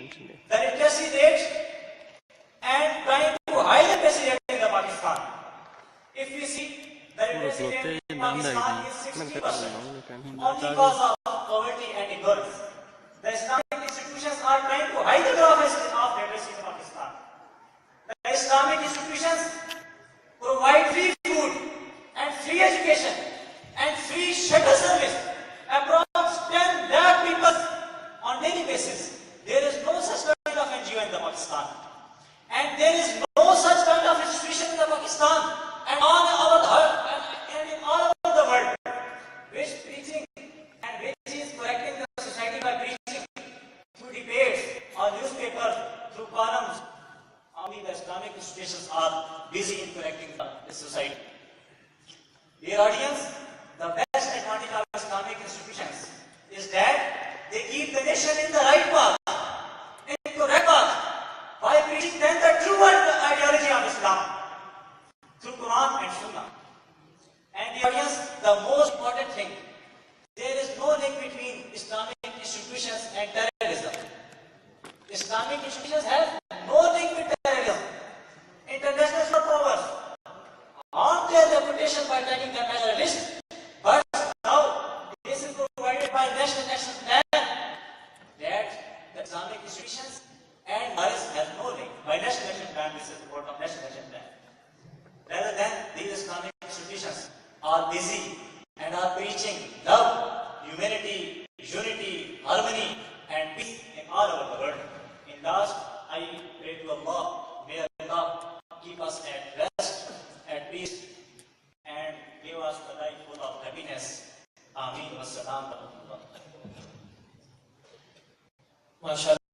the literacy rate and trying to hide the literacy rate in the Pakistan. If we see the literacy rate in Pakistan is 60%, only because of poverty and ignorance. The Islamic institutions are trying to hide the graph of literacy in Pakistan. The Islamic institutions provide free food and free education and free shelter service approx 10 lakh people on daily basis. There is no such kind of NGO in the Pakistan, and there is no such kind of institution in the Pakistan and in all over the world which preaching and which is correcting the society by preaching through debates or newspapers, through columns. Only the Islamic institutions are busy in correcting the society. Dear audience, the best advantage of Islamic institutions is that they keep the nation in the right path, in the correct path, by preaching then the true ideology of Islam through Quran and Sunnah. And the audience, the most important thing, there is no link between Islamic institutions and terrorism. Islamic institutions have no link with terrorism. International powers harm their reputation by taking them as terrorists, but now this is provided by National Action Plan that the Islamic institutions and Maris has no link. By National Action Plan, this is the report of National Action Plan. Rather than these Islamic institutions are busy and are preaching love, humanity, unity, harmony,